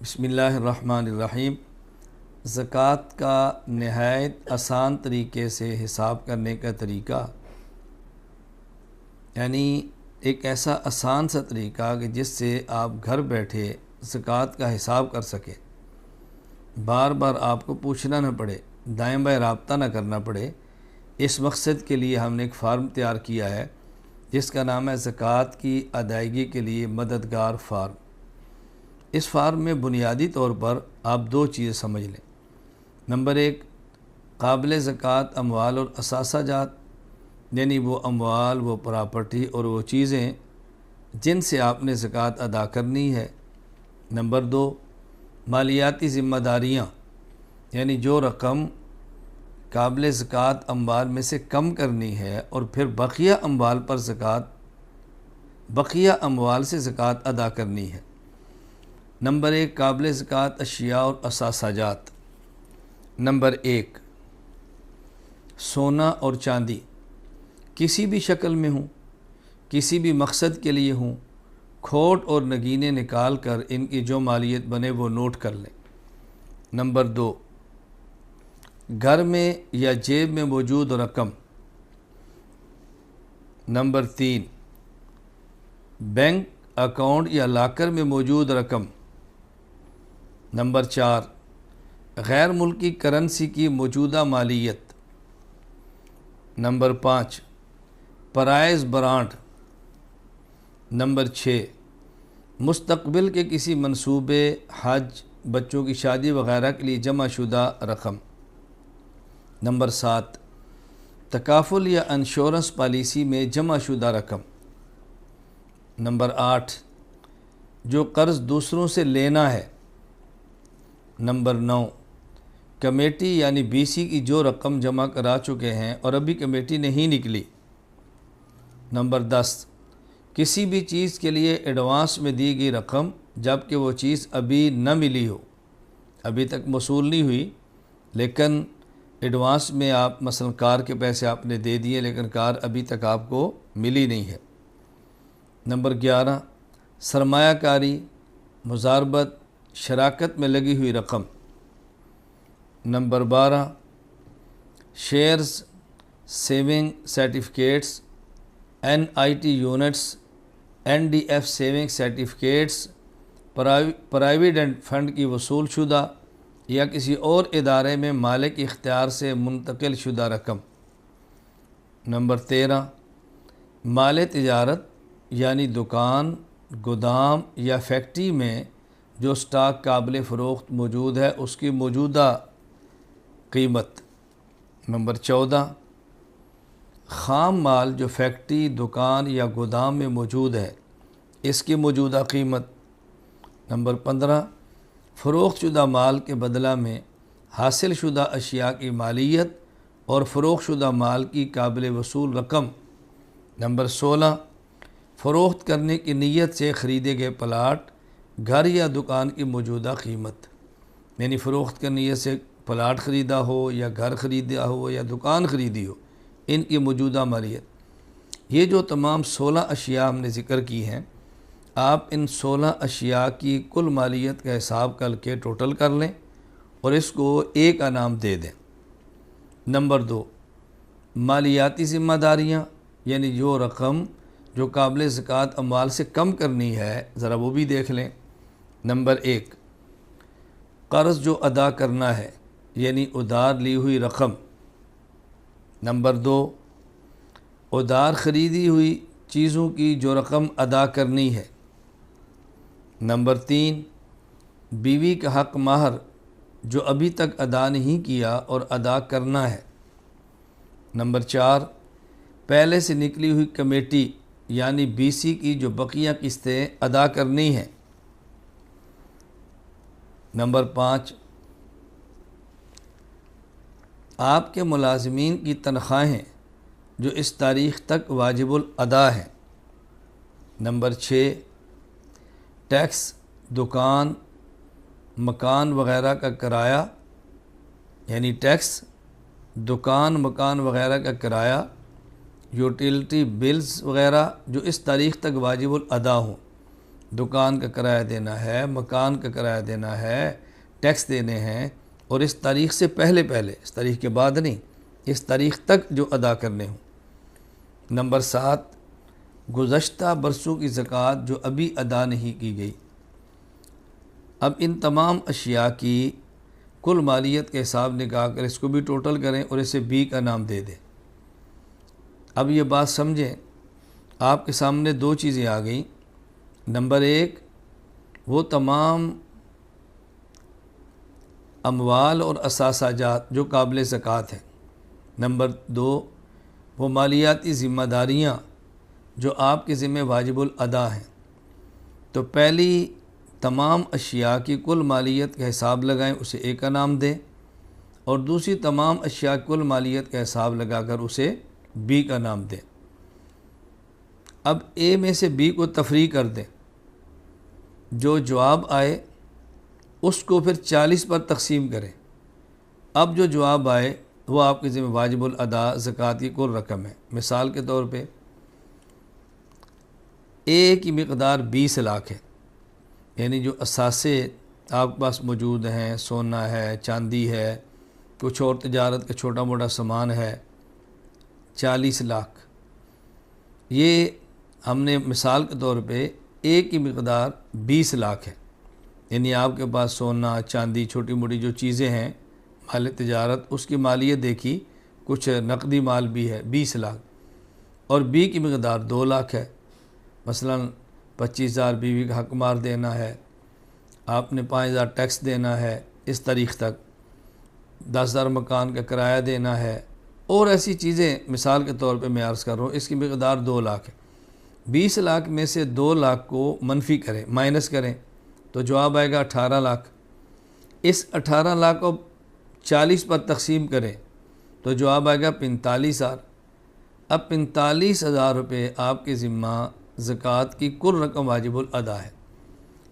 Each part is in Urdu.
بسم اللہ الرحمن الرحیم۔ زکوٰۃ کا نہایت آسان طریقے سے حساب کرنے کا طریقہ، یعنی ایک ایسا آسان سا طریقہ کہ جس سے آپ گھر بیٹھے زکوٰۃ کا حساب کر سکیں، بار بار آپ کو پوچھنا نہ پڑے، دائیں بائیں رابطہ نہ کرنا پڑے۔ اس مقصد کے لیے ہم نے ایک فارم تیار کیا ہے جس کا نام ہے زکوٰۃ کی ادائیگی کے لیے مددگار فارم۔ اس فارم میں بنیادی طور پر آپ دو چیزیں سمجھ لیں۔ نمبر ایک، قابل زکوٰۃ اموال اور اثاثہ جات، یعنی وہ اموال، وہ پراپرٹی اور وہ چیزیں جن سے آپ نے زکوٰۃ ادا کرنی ہے۔ نمبر دو، مالیاتی ذمہ داریاں، یعنی جو رقم قابل زکوٰۃ اموال میں سے کم کرنی ہے اور پھر بقیہ اموال پر بقیہ اموال سے زکوٰۃ ادا کرنی ہے۔ نمبر ایک، قابل زکوٰۃ اشیاء اور اثاثہ جات۔ نمبر ایک، سونا اور چاندی کسی بھی شکل میں ہوں، کسی بھی مقصد کے لیے ہوں، کھوٹ اور نگینے نکال کر ان کی جو مالیت بنے وہ نوٹ کر لیں۔ نمبر دو، گھر میں یا جیب میں موجود رقم۔ نمبر تین، بینک اکاؤنٹ یا لاکر میں موجود رقم۔ نمبر چار، غیر ملکی کرنسی کی موجودہ مالیت۔ نمبر پانچ، پرائز برانڈ۔ نمبر چھ، مستقبل کے کسی منصوبے، حج، بچوں کی شادی وغیرہ کے لیے جمع شدہ رقم۔ نمبر سات، تکافل یا انشورنس پالیسی میں جمع شدہ رقم۔ نمبر آٹھ، جو قرض دوسروں سے لینا ہے۔ نمبر نو، کمیٹی یعنی بی سی کی جو رقم جمع کرا چکے ہیں اور ابھی کمیٹی نہیں نکلی۔ نمبر 10، کسی بھی چیز کے لیے ایڈوانس میں دی گئی رقم جبکہ وہ چیز ابھی نہ ملی ہو، ابھی تک موصول نہیں ہوئی لیکن ایڈوانس میں آپ مثلا کار کے پیسے آپ نے دے دیے لیکن کار ابھی تک آپ کو ملی نہیں ہے۔ نمبر 11، سرمایہ کاری، مضاربت، شراکت میں لگی ہوئی رقم۔ Number 12، shares, saving certificates, NIT units, NDF saving certificates, provident fund کی وصول شدہ یا کسی اور ادارے میں مالک اختیار سے منتقل شدہ رقم۔ نمبر 13، مال تجارت یعنی دکان، گودام یا فیکٹری میں جو سٹاک قابل فروخت موجود ہے اس کی موجودہ قیمت۔ نمبر 14، خام مال جو فیکٹری، دکان یا گودام میں موجود ہے اس کی موجودہ قیمت۔ نمبر 15، فروخت شدہ مال کے بدلہ میں حاصل شدہ اشیاء کی مالیت اور فروخت شدہ مال کی قابل وصول رقم۔ نمبر 16، فروخت کرنے کی نیت سے خریدے گئے پلاٹ، گھر یا دکان کی موجودہ قیمت، یعنی فروخت کی نیت سے پلاٹ خریدا ہو یا گھر خریدا ہو یا دکان خریدی ہو، ان کی موجودہ مالیت۔ یہ جو تمام 16 اشیاء ہم نے ذکر کی ہیں، آپ ان 16 اشیاء کی کل مالیت کا حساب کر کے ٹوٹل کر لیں اور اس کو ایک انعام دے دیں۔ نمبر 2، مالیاتی ذمہ داریاں، یعنی جو رقم جو قابل زکوٰۃ اموال سے کم کرنی ہے ذرا وہ بھی دیکھ لیں۔ نمبر 1، قرض جو ادا کرنا ہے یعنی ادھار لی ہوئی رقم۔ نمبر 2، ادھار خریدی ہوئی چیزوں کی جو رقم ادا کرنی ہے۔ نمبر 3، بیوی کا حق مہر جو ابھی تک ادا نہیں کیا اور ادا کرنا ہے۔ نمبر 4، پہلے سے نکلی ہوئی کمیٹی یعنی بی سی کی جو بقیہ قسطیں ادا کرنی ہیں۔ نمبر 5، آپ کے ملازمین کی تنخواہیں جو اس تاریخ تک واجب الادا ہیں۔ نمبر 6، ٹیکس، دکان، مکان وغیرہ کا کرایہ، یعنی ٹیکس، دکان، مکان وغیرہ کا کرایہ، یوٹیلٹی بلز وغیرہ جو اس تاریخ تک واجب الادا ہوں۔ دکان کا کرایہ دینا ہے، مکان کا کرایہ دینا ہے، ٹیکس دینے ہیں، اور اس تاریخ سے پہلے اس تاریخ کے بعد نہیں، اس تاریخ تک جو ادا کرنے ہوں۔ نمبر 7، گزشتہ برسوں کی زکوٰۃ جو ابھی ادا نہیں کی گئی۔ اب ان تمام اشیاء کی کل مالیت کا حساب نکال کر اس کو بھی ٹوٹل کریں اور اسے بی کا نام دے دیں۔ اب یہ بات سمجھیں، آپ کے سامنے 2 چیزیں آ گئیں۔ نمبر 1، وہ تمام اموال اور اثاثہ جات جو قابل زکوٰۃ ہیں۔ نمبر 2، وہ مالیاتی ذمہ داریاں جو آپ کے ذمہ واجب الادا ہیں۔ تو پہلی تمام اشیاء کی کل مالیت کا حساب لگائیں، اسے اے کا نام دیں، اور دوسری تمام اشیاء کی کل مالیت کا حساب لگا کر اسے بی کا نام دیں۔ اب اے میں سے بی کو تفریق کر دیں، جو جواب آئے اس کو پھر 40 پر تقسیم کریں۔ اب جو جواب آئے وہ آپ کے ذمہ واجب الادا زکوٰۃ کی کل رقم ہے۔ مثال کے طور پہ اے کی مقدار 20 لاکھ ہے، یعنی جو اثاثے آپ کے پاس موجود ہیں، سونا ہے، چاندی ہے، کچھ اور تجارت کا چھوٹا موٹا سامان ہے، 40 لاکھ۔ یہ ہم نے مثال کے طور پہ اے کی مقدار 20 لاکھ ہے، یعنی آپ کے پاس سونا، چاندی، چھوٹی موٹی جو چیزیں ہیں مال تجارت، اس کی مالیت دیکھی، کچھ نقدی مال بھی ہے 20 لاکھ، اور بی کی مقدار 2 لاکھ ہے۔ مثلا 25,000 بیوی کا حق مار دینا ہے، آپ نے 5,000 ٹیکس دینا ہے اس تاریخ تک، 10,000 مکان کا کرایہ دینا ہے، اور ایسی چیزیں مثال کے طور پہ میں عرض کر رہا ہوں۔ اس کی مقدار 2 لاکھ ہے۔ 20 لاکھ میں سے 2 لاکھ کو منفی کریں، مائنس کریں، تو جواب آئے گا 18 لاکھ۔ اس 18 لاکھ کو 40 پر تقسیم کریں تو جواب آئے گا 45,000۔ اب 45,000 روپے آپ کے ذمہ زکوٰۃ کی کل رقم واجب الادا ہے۔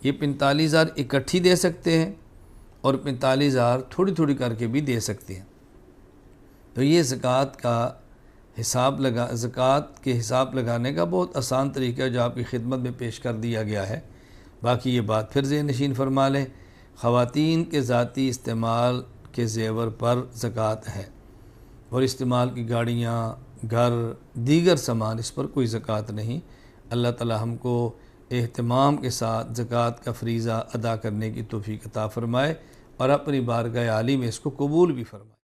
یہ 45,000 اکٹھی دے سکتے ہیں اور 45,000 تھوڑی تھوڑی کر کے بھی دے سکتے ہیں۔ تو یہ زکوٰۃ کے حساب لگانے کا بہت آسان طریقہ ہے جو آپ کی خدمت میں پیش کر دیا گیا ہے۔ باقی یہ بات پھر ذہن نشین فرما لیں، خواتین کے ذاتی استعمال کے زیور پر زکوٰۃ ہے، اور استعمال کی گاڑیاں، گھر، دیگر سامان، اس پر کوئی زکوٰۃ نہیں۔ اللہ تعالی ہم کو اہتمام کے ساتھ زکوٰۃ کا فریضہ ادا کرنے کی توفیق عطا فرمائے اور اپنی بارگاہ عالی میں اس کو قبول بھی فرمائے۔